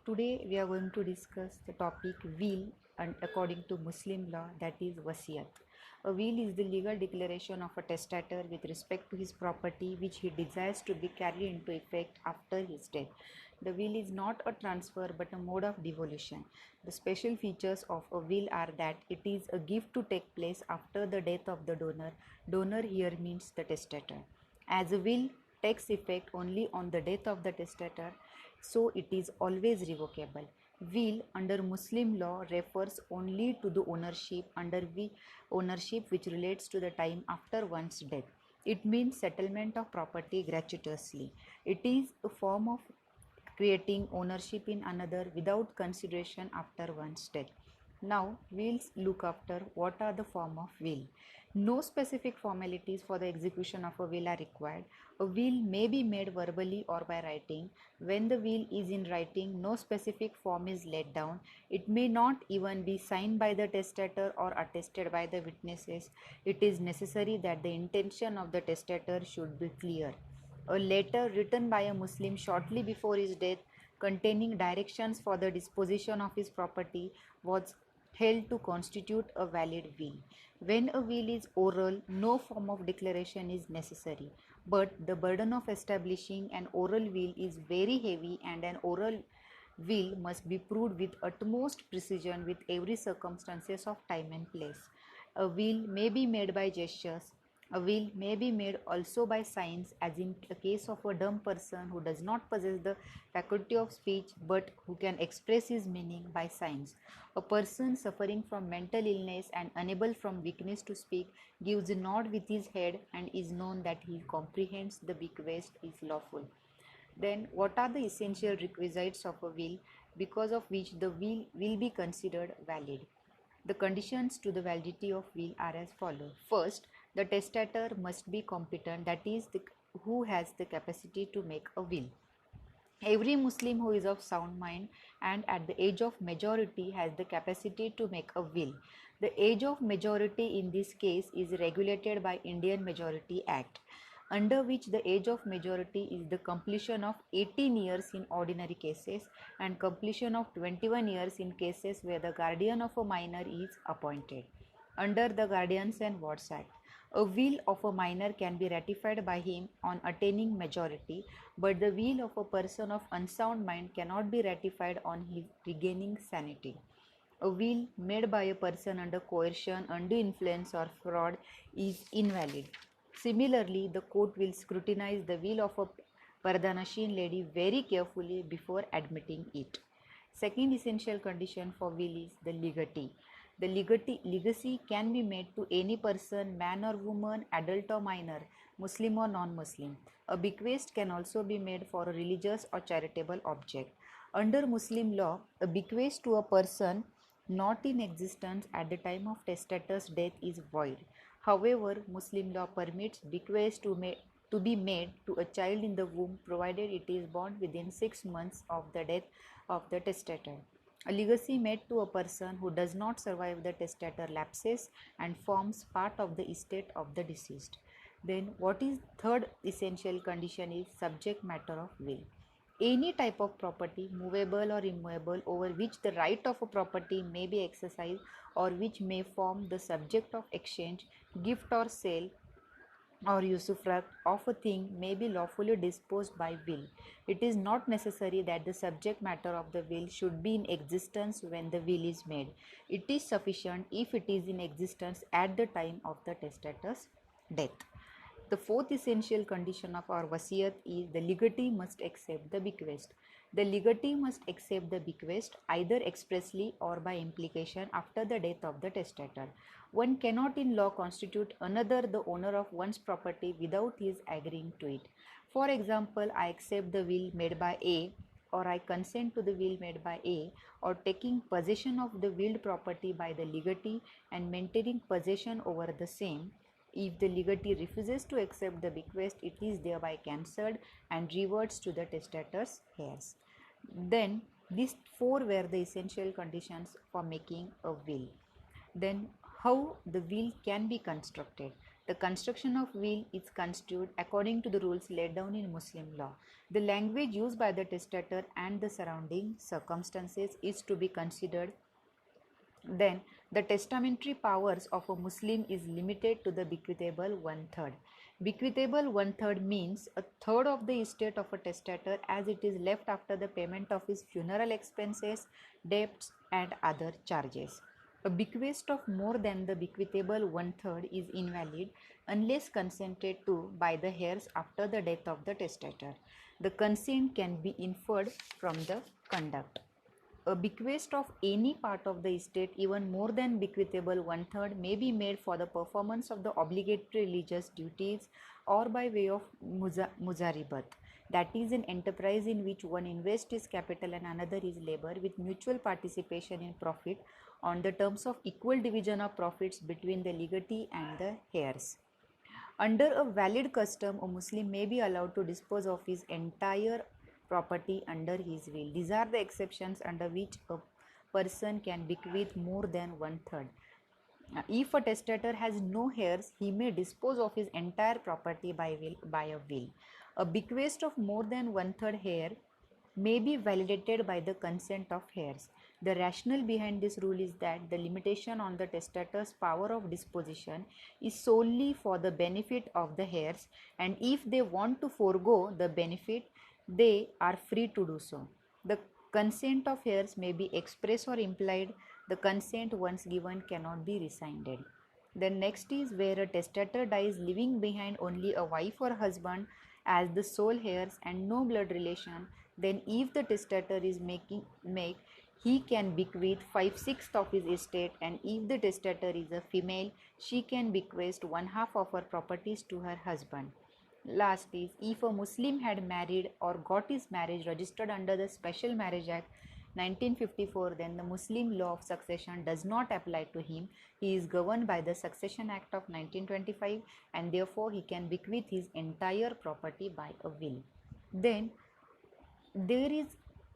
Today we are going to discuss the topic will, and according to Muslim law, that is wasiyat. A will is the legal declaration of a testator with respect to his property which he desires to be carried into effect after his death. The will is not a transfer but a mode of devolution. The special features of a will are that it is a gift to take place after the death of the donor. Donor here means the testator. As a will takes effect only on the death of the testator, so it is always revocable. Will under Muslim law refers only to the ownership which relates to the time after one's death. It means settlement of property gratuitously. It is a form of creating ownership in another without consideration after one's death. Now, we'll look after what are the form of will. No specific formalities for the execution of a will are required. A will may be made verbally or by writing. When the will is in writing, no specific form is laid down. It may not even be signed by the testator or attested by the witnesses. It is necessary that the intention of the testator should be clear. A letter written by a Muslim shortly before his death containing directions for the disposition of his property was held to constitute a valid will. When a will is oral, no form of declaration is necessary, but the burden of establishing an oral will is very heavy, and an oral will must be proved with utmost precision with every circumstances of time and place. A will may be made by gestures. A will may be made also by signs, as in the case of a dumb person who does not possess the faculty of speech but who can express his meaning by signs. A person suffering from mental illness and unable from weakness to speak gives a nod with his head and is known that he comprehends the bequest is lawful. Then, what are the essential requisites of a will because of which the will be considered valid? The conditions to the validity of will are as follows. First, the testator must be competent, that is, who has the capacity to make a will. Every Muslim who is of sound mind and at the age of majority has the capacity to make a will. The age of majority in this case is regulated by Indian Majority Act, under which the age of majority is the completion of 18 years in ordinary cases and completion of 21 years in cases where the guardian of a minor is appointed. Under the Guardians and Wards Act, a will of a minor can be ratified by him on attaining majority, but the will of a person of unsound mind cannot be ratified on his regaining sanity. A will made by a person under coercion, undue influence, or fraud is invalid. Similarly, the court will scrutinize the will of a Pardanashin lady very carefully before admitting it. Second essential condition for will is the legatee. The legacy can be made to any person, man or woman, adult or minor, Muslim or non-Muslim. A bequest can also be made for a religious or charitable object. Under Muslim law, a bequest to a person not in existence at the time of testator's death is void. However, Muslim law permits bequest to be made to a child in the womb provided it is born within 6 months of the death of the testator. A legacy made to a person who does not survive the testator lapses and forms part of the estate of the deceased. Then, what is third essential condition is subject matter of will. Any type of property, movable or immovable, over which the right of a property may be exercised or which may form the subject of exchange, gift or sale, or usufruct of a thing may be lawfully disposed by will. It is not necessary that the subject matter of the will should be in existence when the will is made. It is sufficient if it is in existence at the time of the testator's death. The fourth essential condition of our wasiyat is the legatee must accept the bequest. The legatee must accept the bequest either expressly or by implication after the death of the testator. One cannot in law constitute another the owner of one's property without his agreeing to it. For example, I accept the will made by A, or I consent to the will made by A, or taking possession of the willed property by the legatee and maintaining possession over the same. If the legatee refuses to accept the bequest, it is thereby cancelled and reverts to the testator's heirs. Then, these four were the essential conditions for making a will. Then, how the will can be constructed? The construction of will is construed according to the rules laid down in Muslim law. The language used by the testator and the surrounding circumstances is to be considered. Then, the testamentary powers of a Muslim is limited to the bequeathable one-third. Bequeathable one-third means a third of the estate of a testator as it is left after the payment of his funeral expenses, debts, and other charges. A bequest of more than the bequeathable one-third is invalid unless consented to by the heirs after the death of the testator. The consent can be inferred from the conduct. A bequest of any part of the estate, even more than bequeathable one-third, may be made for the performance of the obligatory religious duties or by way of muzaribat, that is, an enterprise in which one invests his capital and another his labor, with mutual participation in profit on the terms of equal division of profits between the legatee and the heirs. Under a valid custom, a Muslim may be allowed to dispose of his entire property under his will. These are the exceptions under which a person can bequeath more than one-third. If a testator has no heirs, he may dispose of his entire property by a will. A bequest of more than one-third heir may be validated by the consent of heirs. The rationale behind this rule is that the limitation on the testator's power of disposition is solely for the benefit of the heirs, and if they want to forego the benefit, they are free to do so. The consent of heirs may be express or implied. The consent once given cannot be rescinded. The next is where a testator dies leaving behind only a wife or husband as the sole heirs and no blood relation. Then if the testator is he can bequeath 5/6 of his estate, and if the testator is a female, she can bequeath one half of her properties to her husband. Last is, if a Muslim had married or got his marriage registered under the Special Marriage Act 1954, then the Muslim law of succession does not apply to him. He is governed by the Succession Act of 1925, and therefore he can bequeath his entire property by a will. Then there is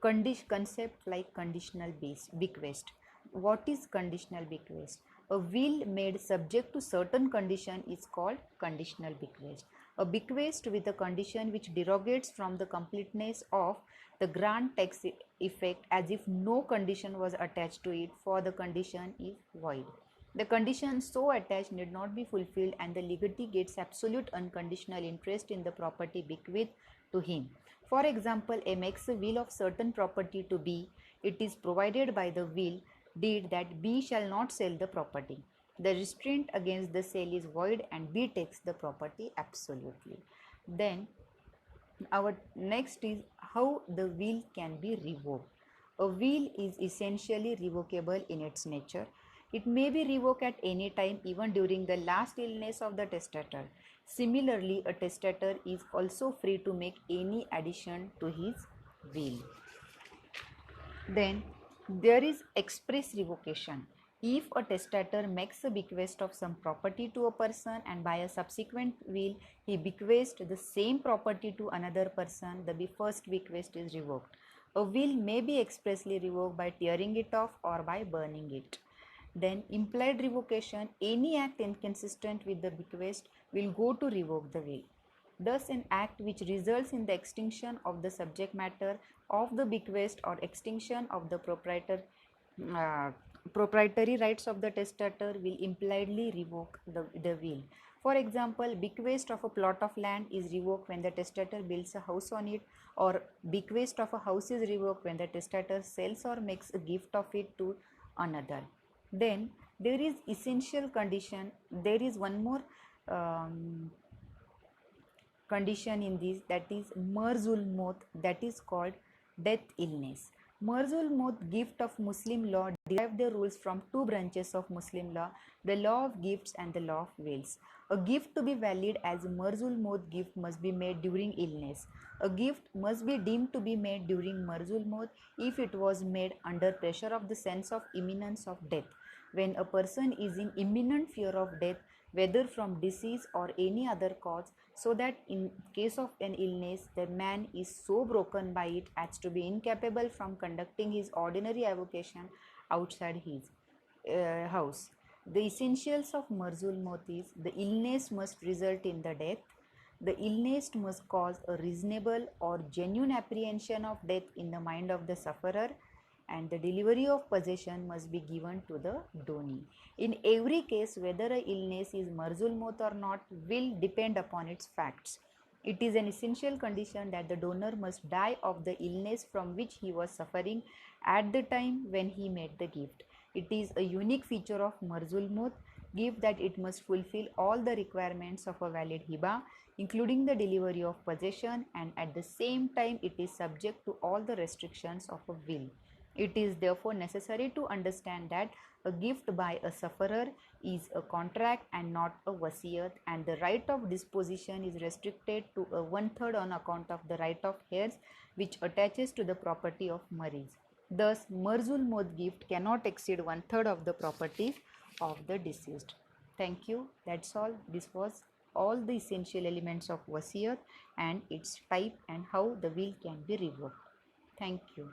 concept like conditional bequest. What is conditional bequest? A will made subject to certain condition is called conditional bequest. A bequest with a condition which derogates from the completeness of the grant takes effect as if no condition was attached to it, for the condition is void. The condition so attached need not be fulfilled, and the legatee gets absolute unconditional interest in the property bequeathed to him. For example, A makes a will of certain property to B. It is provided by the will deed that B shall not sell the property. The restraint against the sale is void and B takes the property absolutely. Then our next is how the will can be revoked. A will is essentially revocable in its nature. It may be revoked at any time, even during the last illness of the testator. Similarly, a testator is also free to make any addition to his will. Then there is express revocation. If a testator makes a bequest of some property to a person and by a subsequent will he bequests the same property to another person, the first bequest is revoked. A will may be expressly revoked by tearing it off or by burning it. Then implied revocation, any act inconsistent with the bequest will go to revoke the will. Thus, an act which results in the extinction of the subject matter of the bequest or extinction of the proprietary rights of the testator will impliedly revoke the will. For example, bequest of a plot of land is revoked when the testator builds a house on it, or bequest of a house is revoked when the testator sells or makes a gift of it to another. Then there is essential condition. There is one more condition in this, that is marzul maut, that is called death illness. Marzul maut, gift of Muslim law, derive their rules from two branches of Muslim law, the law of gifts and the law of wills. A gift to be valid as a marzul maut gift must be made during illness. A gift must be deemed to be made during marzul maut if it was made under pressure of the sense of imminence of death. When a person is in imminent fear of death, whether from disease or any other cause, so that in case of an illness the man is so broken by it as to be incapable from conducting his ordinary avocation outside his house. The essentials of marzul maut is the illness must result in the death. The illness must cause a reasonable or genuine apprehension of death in the mind of the sufferer, and the delivery of possession must be given to the donee. In every case, whether a illness is marzul maut or not will depend upon its facts. It is an essential condition that the donor must die of the illness from which he was suffering at the time when he made the gift. It is a unique feature of marzul maut gift that it must fulfill all the requirements of a valid hiba, including the delivery of possession, and at the same time it is subject to all the restrictions of a will. It is therefore necessary to understand that a gift by a sufferer is a contract and not a wasiyat, and the right of disposition is restricted to a one-third on account of the right of heirs which attaches to the property of marid. Thus, marzul maut gift cannot exceed one-third of the property of the deceased. Thank you. That's all. This was all the essential elements of wasiyat and its type and how the will can be revoked. Thank you.